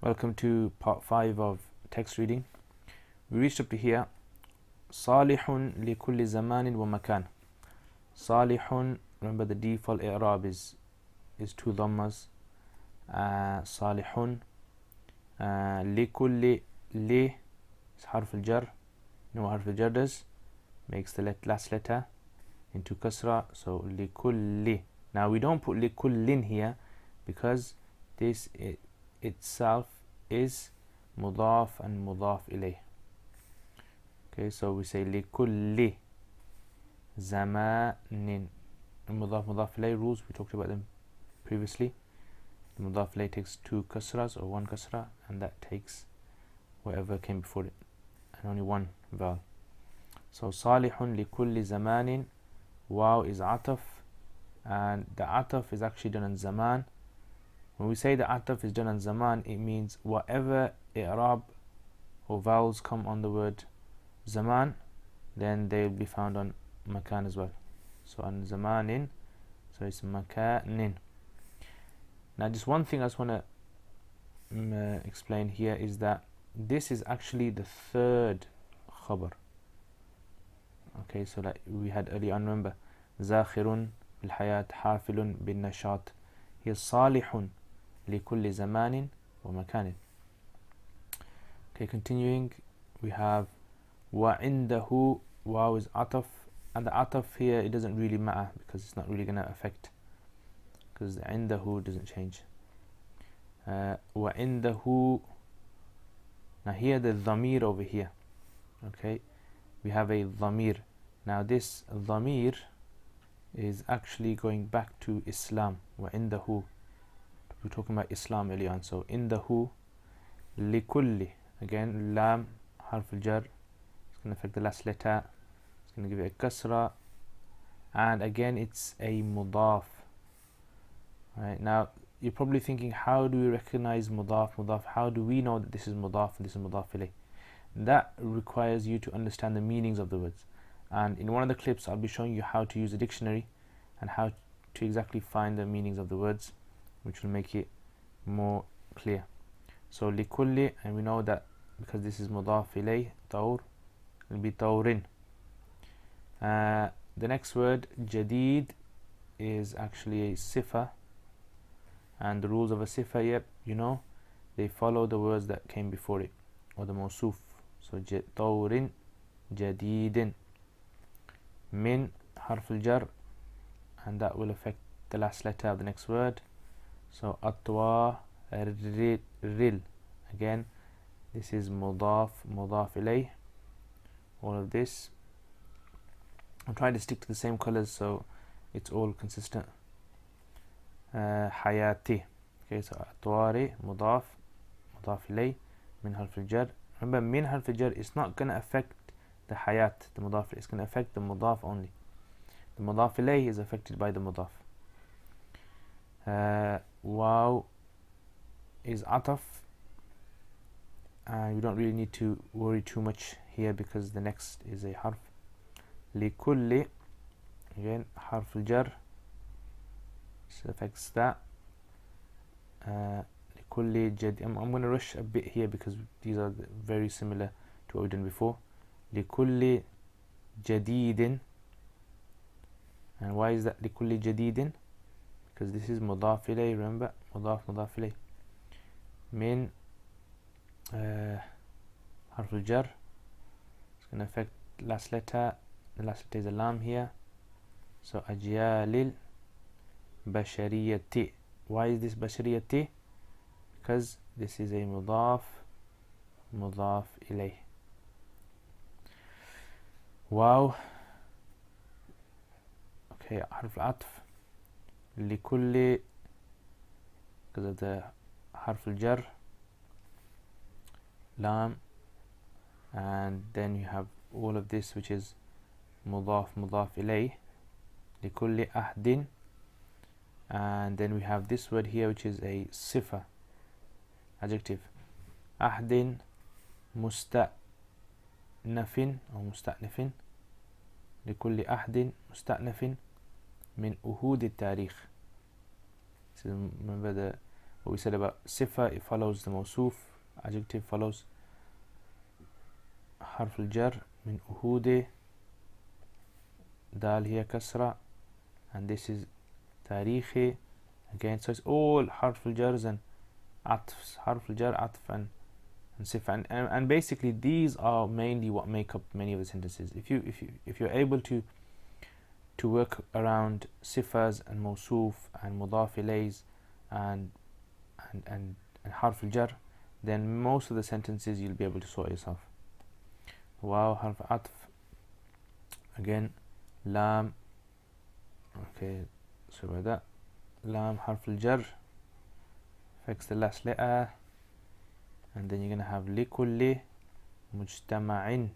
Welcome to part 5 of text reading. We reached up to here. Salihun li kulli zamanin wa makan. Salihun, remember the default i'rab is 2 dhammas. Salihun. Li kulli, li is harf al-jar. You know what harf al-jar does? Makes the last letter into kasra. So li kulli. Now we don't put li kullin here because this itself is mudaf and mudaf ilayh. Okay, so we say li kulli zamanin. Mudaf ilayh rules, we talked about them previously. The mudaf ilayh takes 2 kasras or 1 kasra, and that takes whatever came before it, and only 1 vowel. So salihun li kulli zamanin. Waw is ataf, and the ataf is actually done on zaman. When we say the ataf is done on zaman, it means whatever i'rab or vowels come on the word zaman, then they will be found on makan as well. So on zamanin, so it's makanin. Now just one thing I just want to explain here is that this is actually the third khabar. Okay, so like we had earlier on, remember, zakhirun bil hayat, hafilun bin nashat. Here salihun li kulli zamanin wa makanin. Okay, continuing, we have wa indahu. Waw is ataf, and the ataf here, it doesn't really matter because it's not really going to affect, because the indahu doesn't change. Wa indahu. Now here the dhamir over here. Okay, we have a dhamir. Now this dhamir is actually going back to Islam. Wa indahu. We're talking about Islam earlier on. So indahu likulli. Again, lam harf al-jar. It's going to affect the last letter. It's going to give it a kasra. And again, it's a mudaf. Right, now you're probably thinking, how do we recognize mudaf? How do we know that this is mudaf and this is mudaf ilayh? That requires you to understand the meanings of the words. And in one of the clips, I'll be showing you how to use a dictionary and how to exactly find the meanings of the words, which will make it more clear. So likulli, and we know that because this is mudaf ilayh, tawr, it will be tawrin. The next word, jadid, is actually a sifa, and the rules of a sifa, yep, you know, they follow the words that came before it, or the mawsuf. So tawrin, jadidin. Min harf al-jar, and that will affect the last letter of the next word. So atwa ril. Again, this is mudaf ilayh. All of this, I'm trying to stick to the same colors so it's all consistent. Hayati. Okay, so atwari mudaf ilayh, min harf al-jar. Remember, min harf al-jar is not going to affect the hayat, the mudaf. It's going to affect the mudaf only. The mudaf ilayh is affected by the mudaf. Waw is ataf, and we don't really need to worry too much here because the next is a harf. Likulli, again harf al-jar, so affects that. Likulli jadid. I'm going to rush a bit here because these are very similar to what we've done before. Likulli jadidin. And why is that likulli jadidin? Because this is mudaf ilayh, remember, mudaf ilayh. Min harf al-jar, it's going to affect last letter. The last letter is a lam here. So ajyalil bashariyati. Why is this bashariyati? Because this is a mudaf ilayh. Wow. Okay, harf al-atf. Likulli, because of the harf al-jar, lam, and then you have all of this, which is mudaf ilayh. Likulli ahdin, and then we have this word here, which is a sifa, adjective. Ahdin musta'nafin or musta'nafin. Likulli ahdin musta'nafin min uhud al-tarikh. So remember, what we said about sifa, it follows the mawsoof, adjective follows حرف الجر من أهود دال هي كسرة, and this is تاريخي again, so it's all حرف الجر and عطف, حرف الجر عطف and sifa, and basically these are mainly what make up many of the sentences. If you're able to work around sifas and mawsoof and mudaf ilays and harf al-jar, then most of the sentences you'll be able to sort yourself. Wow, harf atf, again, lam, okay, so about that, lam harf al-jar, fix the last letter, and then you're going to have likulli mujtama'in,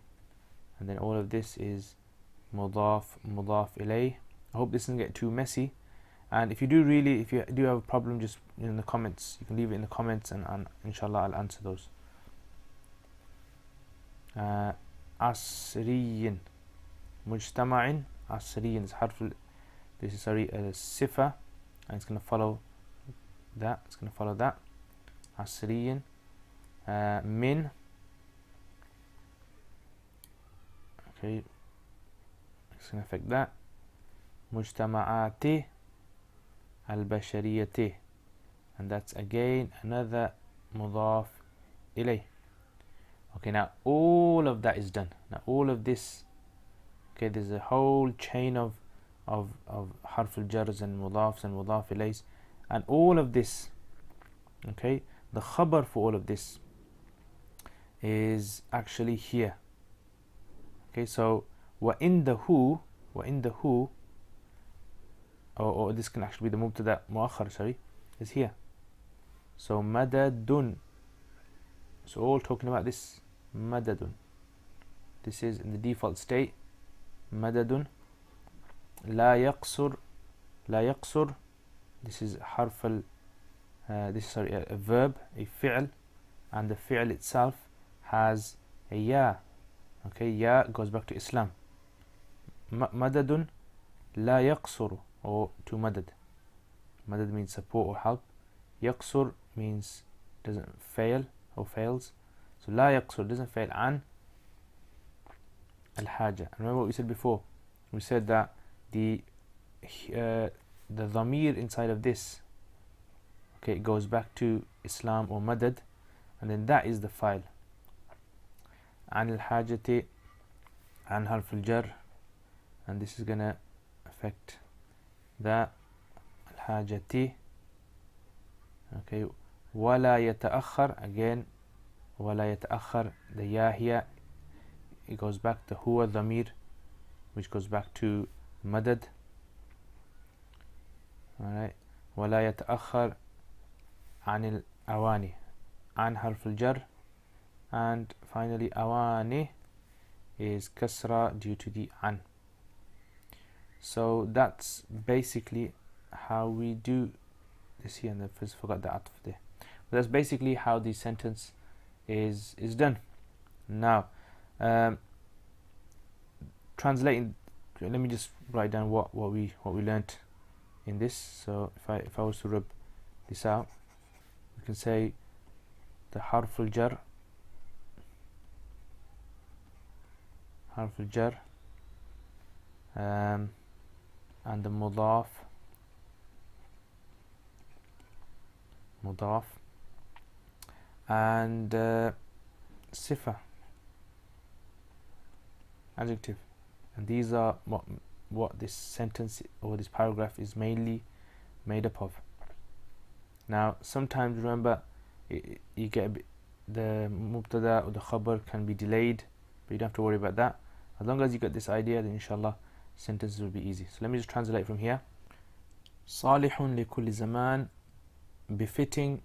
and then all of this is mudaf ilay. I hope this doesn't get too messy, and if you do have a problem, just in the comments, you can leave it in the comments, and inshallah I'll answer those. Asriyin mujtama'in, asriyin is this is sifa, and it's going to follow that, asriyin. Min, okay, it's going to affect that. Mujtama'ati al-bashariyati, and that's again another mudaf ilay. Okay, now all of that is done. Now all of this, okay, there's a whole chain of harf al-jars and mudafs and mudaf ilays, and all of this, okay, the khabar for all of this is actually here. Okay, so wa indahu, or this can actually be the mubtada muakhar, sorry, is here. So madadun, so all talking about this madadun. This is in the default state, madadun. La yaqsur, this is harf al, a verb, a fi'l, and the fi'l itself has a ya. Okay, ya goes back to Islam. Madadun la yaqsur, or to madad. Madad means support or help. Yaqsur means doesn't fail or fails. So la yaqsur doesn't fail an al-haja. Remember what we said before? We said that the dhamir inside of this, okay, it goes back to Islam or madad, and then that is the file. An al-hajati, an harf al-jar, and this is gonna affect that al-hajati. Okay, wala yata'akhar, again, wala yata'akhar, the ya here, it goes back to huwa dhamir, which goes back to madad. Alright, wala yata'akhar an al-awani, an harf al-jar, and finally awani is kasra due to the an. So that's basically how we do this here, and I first forgot the atf there. But that's basically how the sentence is done. Now translating, let me just write down what we learnt in this. So if I was to rub this out, we can say the harf al-jar, and the mudaf, and sifa, adjective, and these are what this sentence or this paragraph is mainly made up of. Now sometimes, remember, you get the mubtada or the khabar can be delayed, but you don't have to worry about that. As long as you get this idea, then inshallah sentences will be easy. So let me just translate from here. Salihun li kulli zaman, befitting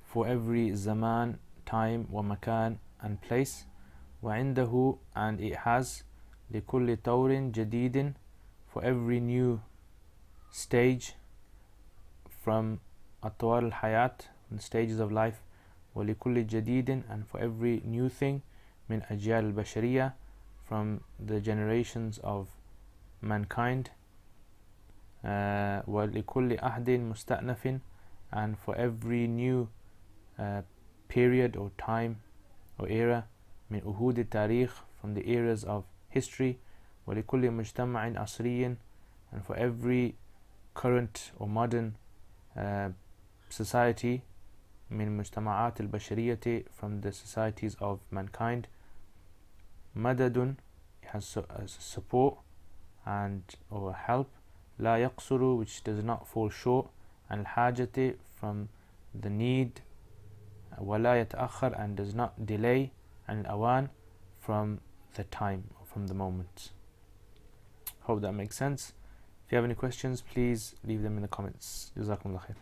for every zaman, time, wa makan, and place. Wa indahu, and it has, li kulli tawrin jadidin, for every new stage from atwar al-hayat, the stages of life. Wa li kulli jadidin, and for every new thing, min ajyal al-bashariyah, from the generations of mankind. وَلِكُلِّ أَحْدٍ مُسْتَأْنَفٍ, and for every new period or time or era من أهود التاريخ, from the eras of history, ولكل مجتمع عصري, and for every current or modern society من مجتمعات البشرية, from the societies of mankind. مدد, has support and or help. لا يقصر, which does not fall short. عن الحاجة, from the need. ولا يتأخر, and does not delay. عن الأوان, from the time or from the moment. Hope that makes sense. If you have any questions, please leave them in the comments. جزاكم الله خير.